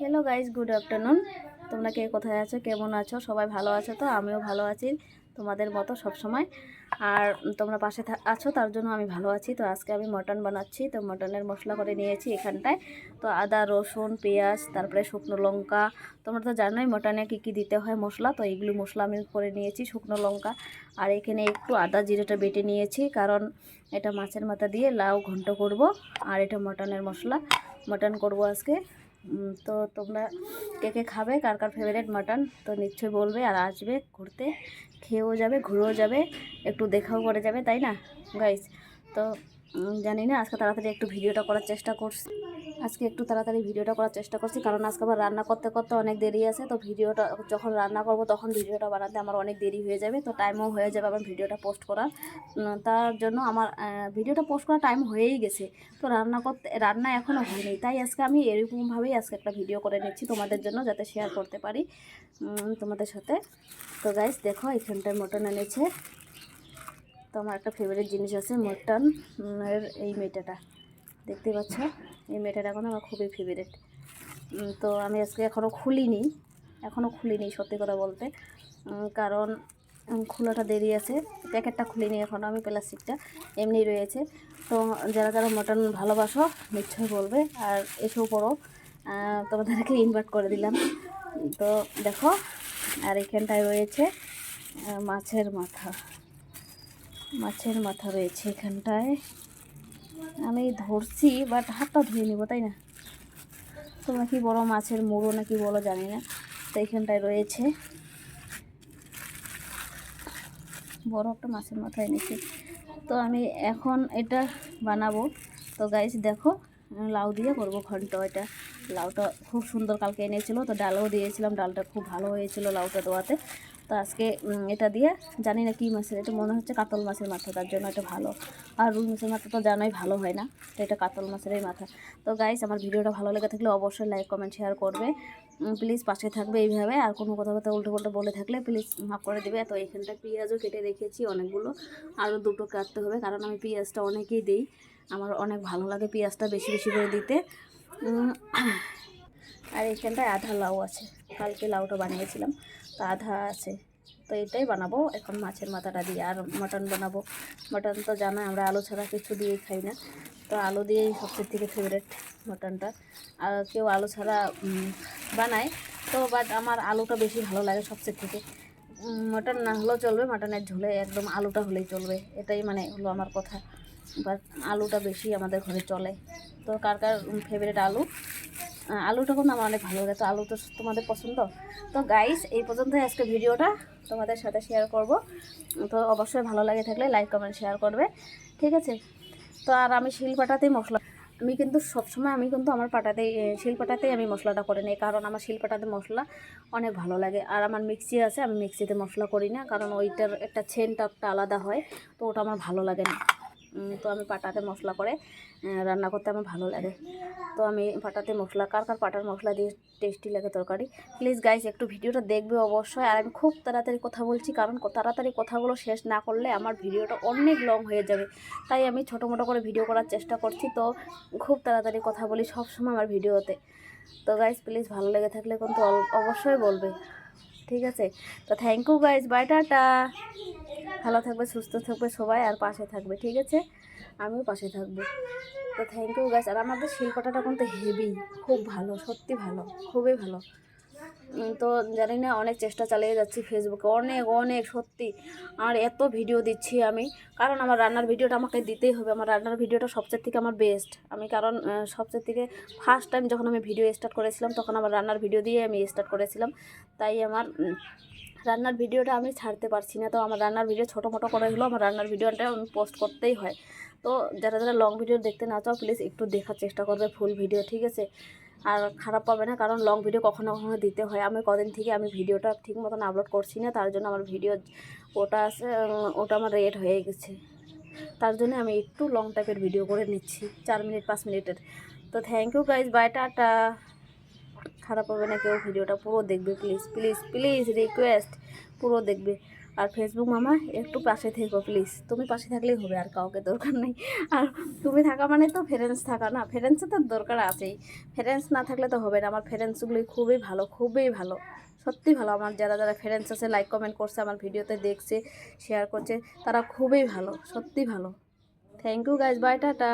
Hello guys, good afternoon. তোমরা কে কোথায় আছো, কেমন আছো? সবাই ভালো আছো তো? আমিও ভালো আছি তোমাদের মতো সব সময়। আর তোমরা পাশে আছো তার জন্য আমি ভালো আছি। তো আজকে আমি মটন বানাচ্ছি, তো মটনের মশলা করে নিয়েছি এখানটায়। তো আদা, রসুন, পেঁয়াজ, তারপরে শুকনো লঙ্কা। তোমরা তো জানোই মটনে কী কী দিতে হয় মশলা, তো এইগুলো মশলা আমি করে নিয়েছি। শুকনো লঙ্কা আর এখানে একটু আদা জিরেটা বেটে নিয়েছি, কারণ এটা মাছের মাথা দিয়ে লাউ ঘন্ট করব। আর এটা মটনের মশলা, মটন করব আজকে। তো তোমরা কে কে খাবে, কার কার ফেভারিট মাটন, তো নিশ্চয়ই বলবে। আর আসবে ঘুরতে, খেয়েও যাবে, ঘুরেও যাবে, একটু দেখাও করে যাবে, তাই না গাইস? তো জানি না, আজকে তাড়াতাড়ি একটু ভিডিওটা করার চেষ্টা করছি। কারণ আজকে আবার রান্না করতে করতে অনেক দেরি আছে। তো ভিডিওটা যখন রান্না করব তখন ভিডিওটা বানাতে আমার অনেক দেরি হয়ে যাবে, তো টাইমও হয়ে যাবে আমার ভিডিওটা পোস্ট করার। তার জন্য আমার ভিডিওটা পোস্ট করার টাইম হয়েই গেছে, তো রান্না এখনও হয়নি। তাই আজকে আমি এরকমভাবেই আজকে একটা ভিডিও করে নিচ্ছি তোমাদের জন্য, যাতে শেয়ার করতে পারি তোমাদের সাথে। তো গাইস দেখো, এখানটায় মটন এনেছে। তো আমার একটা ফেভারিট জিনিস আছে মটন এর, এই মেটাটা দেখতে পাচ্ছ, এই মেটাটা এখন আমার খুবই ফেভারিট। তো আমি আজকে এখনও খুলিনি সত্যি কথা বলতে, কারণ খোলাটা দেরি আছে। প্যাকেটটা খুলিনি এখনও আমি, প্লাস্টিকটা এমনি রয়েছে। তো যারা যারা মটন ভালোবাসো নিশ্চয়ই বলবে, আর এসেও পড়ো, তোমাদেরকে ইনভাইট করে দিলাম। তো দেখো, আর এখানটায় রয়েছে মাছের মাথা রয়েছে এখানটায়। আমি ধরছি, বাট হাতটা ধুয়ে নিব, তাই না? তোমরা কি বড়, মাছের মুড়ো নাকি বলো জানি না। তো এইখানটায় রয়েছে বড় একটা মাছের মাথা এনেছি। তো আমি এখন এটা বানাবো। তো গাইস দেখো, লাউ দিয়ে করবো ঘন্ট। এটা লাউটা খুব সুন্দর কালকে এনেছিল, তো ডালও দিয়েছিলাম, ডালটা খুব ভালো হয়েছিল লাউটা দেওয়াতে। তো আজকে এটা দিয়ে, জানি না কী মাছের, এটা মনে হচ্ছে কাতল মাছের মাথা, তার জন্য এটা ভালো। আর রুই মাছের মাথা তো জানোই ভালো হয় না, তো এটা কাতল মাছেরই মাথা। তো গাইস, আমার ভিডিওটা ভালো লেগে থাকলে অবশ্যই লাইক, কমেন্ট, শেয়ার করবে। প্লিজ পাশে থাকবে এইভাবে। আর কোনো কথা উল্টো পাল্টা বলে থাকলে প্লিজ মাফ করে দেবে। তো এইখানটা পেঁয়াজও কেটে রেখেছি অনেকগুলো, আরও দুটো কাটতে হবে, কারণ আমি পেঁয়াজটা অনেকেই দিই, আমার অনেক ভালো লাগে পেঁয়াজটা বেশি বেশি করে দিতে। আর এইখানটায় আধা লাউ আছে, কালকে লাউটা বানিয়েছিলাম, তো আধা আছে। তো এটাই বানাবো এখন মাছের মাথাটা দিয়ে। আর মটন বানাবো। মটন তো জানো আমরা আলু ছাড়া কিছু দিয়েই খাই না, তো আলু দিয়েই সবচেয়ে থেকে ফেভারিট মটনটা। আর কেউ আলু ছাড়া বানায়, তো বাট আমার আলুটা বেশি ভালো লাগে সবচেয়ে থেকে। মটন না হলেও চলবে, মটনের ঝোলে একদম আলুটা হলেই চলবে, এটাই মানে হলো আমার কথা। বাট আলুটা বেশি আমাদের ঘরে চলে। তো কার কার ফেভারিট আলুটা কিন্তু আমার অনেক ভালো লাগে। তো আলু তো তোমাদের পছন্দ। তো গাইস, এই পর্যন্তই আজকে ভিডিওটা তোমাদের সাথে শেয়ার করব। তো অবশ্যই ভালো লাগে থাকলে লাইক, কমেন্ট, শেয়ার করবে, ঠিক আছে? তো আর আমি শিলপাটাতেই মশলা, আমি কিন্তু সবসময় আমার শিলপাটাতেই আমি মশলাটা করে নিই, কারণ আমার শিলপাটাতে মশলা অনেক ভালো লাগে। আর আমার মিক্সি আছে, আমি মিক্সিতে মশলা করি না, কারণ ওইটার একটা সেন্টটা একটা আলাদা হয়, তো ওটা আমার ভালো লাগে না। তো আমি পাটাতে মশলা করে রান্না করতে আমার ভালো লাগে। তো আমি পাটাতে মশলা, কার কার পাটার মশলা দিয়ে টেস্টি লাগে তরকারি, প্লিজ গাইস একটু ভিডিওটা দেখবে অবশ্যই। আর আমি খুব তাড়াতাড়ি কথা বলছি, কারণ তাড়াতাড়ি কথাগুলো শেষ না করলে আমার ভিডিওটা অনেক লং হয়ে যাবে, তাই আমি ছোটো মোটো করে ভিডিও করার চেষ্টা করছি। তো খুব তাড়াতাড়ি কথা বলি সবসময় আমার ভিডিওতে। তো গাইস প্লিজ ভালো লেগে থাকলে কিন্তু অবশ্যই বলবে, ঠিক আছে? তো thank you guys, bye, tata. ভালো থাকবে, সুস্থ থাকবে সবাই, আর পাশে থাকবে, ঠিক আছে? আমিও পাশে থাকবো। তো থ্যাংক ইউ গাইস। আর আমাদের শিল্পটা কিন্তু হেভি, খুব ভালো, সত্যি ভালো, খুবই ভালো। তো জানি না, অনেক চেষ্টা চালিয়ে যাচ্ছি ফেসবুকে, অনেক অনেক সত্যি। আর এত ভিডিও দিচ্ছি আমি, কারণ আমার রান্নার ভিডিওটা আমাকে দিতেই হবে। আমার রান্নার ভিডিওটা সবচেয়ে থেকে আমার বেস্ট। আমি কারণ সবচেয়ে থেকে ফার্স্ট টাইম যখন আমি ভিডিও স্টার্ট করেছিলাম, তখন আমার রান্নার ভিডিও দিয়ে আমি স্টার্ট করেছিলাম। তাই আমার রান্নার ভিডিওটা আমি ছাড়তে পারছি না। তো আমার রান্নার ভিডিও ছোটো মোটো করে হলেও আমার রান্নার ভিডিওটা আমি পোস্ট করতেই হয়। তো যারা যারা লং ভিডিও দেখতে না চাও, প্লিজ একটু দেখার চেষ্টা করবে ফুল ভিডিও, ঠিক আছে? আর খারাপ পাবে না, কারণ লং ভিডিও কখনো কখনো দিতে হয়। আমি কদিন থেকে আমি ভিডিওটা ঠিক মতন আপলোড করছি না, তার জন্য আমার ভিডিও ওটা আছে, ওটা আমার রেট হয়ে গেছে। তার জন্য আমি একটু লং টাইপের ভিডিও করে নিচ্ছি, 4 মিনিট 5 মিনিটের। তো thank you guys, bye, tata. খারাপ হবে না কেউ, ভিডিওটা পুরো দেখবে প্লিজ প্লিজ প্লিজ, রিকোয়েস্ট, পুরো দেখবে। আর ফেসবুক মামা একটু পাশে থেকো প্লিজ, তুমি পাশে থাকলেই হবে, আর কাউকে দরকার নেই। আর তুমি থাকা মানে তো ফ্রেন্ডস থাকা না, ফ্রেন্ডসের তো দরকার আছেই, ফ্রেন্ডস না থাকলে তো হবে না। আমার ফ্রেন্ডসগুলি খুবই ভালো, খুবই ভালো, সত্যি ভালো। আমার যারা যারা ফ্রেন্ডস আছে, লাইক কমেন্ট করছে, আমার ভিডিওতে দেখছে, শেয়ার করছে, তারা খুবই ভালো, সত্যি ভালো। Thank you guys, bye, tata.